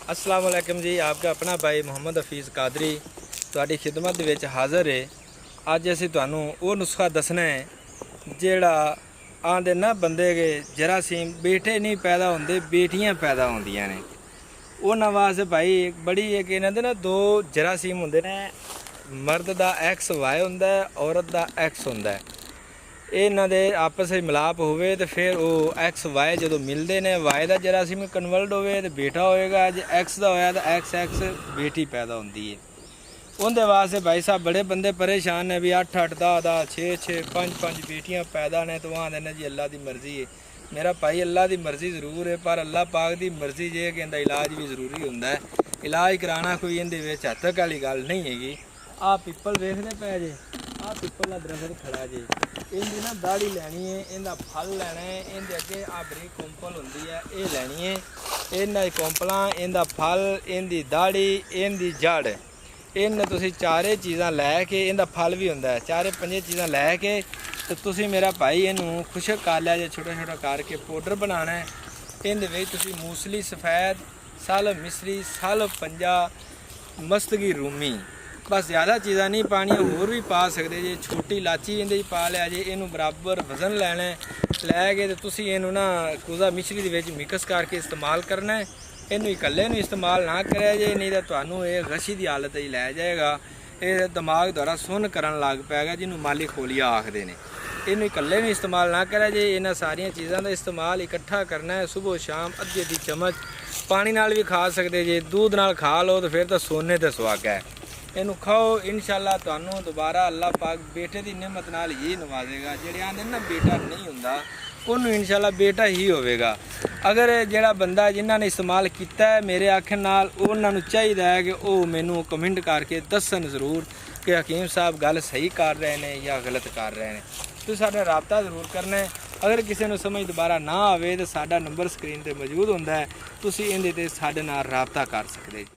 अस्सलाम वालेकुम जी। आपका अपना भाई मुहम्मद हफीज़ कादरी तुहाडी खिदमत दे विच हाज़र है। अज असीं तुहानूं वो नुस्खा दसना है जिहड़ा आंदे ना बंदे के जरासीम बेटे नहीं पैदा होंदे बेटियां पैदा होंदियां ने। उन्हां वास्ते भाई बड़ी एक इन्हां दे ना दो जरासीम होंदे ने, मर्द दा एक्स वाई हुंदा है, औरत दा एक्स हुंदा है। इन्हां दे आपस में मिलाप होवे तो फिर वो एक्स वाई जो मिलते हैं, वाई का जरासीम कन्वर्ट होवे तो बेटा होएगा, जो एक्स का होया तो एक्स एक्स बेटी पैदा होती है। उनके वास्ते भाई साहब बड़े बंदे परेशान ने भी 8-8 10-10 6-6 5-5 बेटियां पैदा ने। तो आते हैं जी अल्लाह की मर्जी है। मेरा भाई अल्लाह की मर्जी जरूर है, पर अल्लाह पाक की मर्जी जे कि इनका इलाज भी जरूरी होंदा है। इलाज कराना कोई इहदे विच हत्तक वाली गल नहीं हैगी। आ पिपल वेखदे पे जे, आ पिपल का दरख्त खड़ा जे, इनकी ना दाड़ी लैनी है, इनका फल लैना है। इनके अगे आ बरीक कोंपल होंदी है, ये लैनी है। इन्हां कोंपलां, इनका फल, इनकी दाड़ी, इनकी जड़, इन तुसीं चारे चीज़ां लैके, इनका फल भी होंदा है, चारे पंजे चीज़ां लैके तो तुसीं मेरा भाई इनू खुशक कर लिया जे, छोटा छोटा करके पाउडर बनाना है। इहदे विच तुसीं मूसली सफ़ैद, साल मिसरी, साल पंजा, मस्तगी रूमी, बस ज़्यादा चीज़ां नहीं पानियां, होर भी पा सकते जे। छोटी इलाची इहदे पा लिया जे। इनू बराबर वजन लैना है, लैके तो तुसीं इनू ना कुजा मिश्री दे विच मिक्स करके इस्तेमाल करना है। इनू इकल्ले नू इस्तेमाल ना करे जे, नहीं तो तुहानू ये गशी की हालत ही लै जाएगा। ये दिमाग द्वारा सुन करन लग पैगा, जिन्होंने माली खोलिया आखते हैं। इनू इकल्ले नू इस्तेमाल ना करे जे। इन्हां सारिया चीज़ों का इस्तेमाल इकट्ठा करना है। सुबह शाम अद्धी अद्धी चम्मच पानी नाल भी खा सकते जे, दूध नाल खा लो तो फिर तो सोने ते सुहागा है। इनू खाओ, इंशाअल्लाह तुहानू दोबारा अल्लाह पाक बेटे की नेमत नाल ही नवाजेगा। जेड़े आंदे ना बेटा नहीं हुंदा, उन्होंने इंशाअल्लाह बेटा ही होवेगा। अगर जिहड़ा बंदा जिन्हों ने इस्तेमाल किया है मेरे आखन नाल, उन्होंने चाहिए है कि वह मैनू कमेंट करके दसन जरूर कि हकीम साहब गल सही कर रहे हैं या गलत कर रहे हैं। तो साडा राबता जरूर करना है। अगर किसी को समझ दोबारा ना आवे तो साडा नंबर स्क्रीन पर मौजूद होंदा है, तुसीं इहदे ते साडे नाल राबता कर सकते।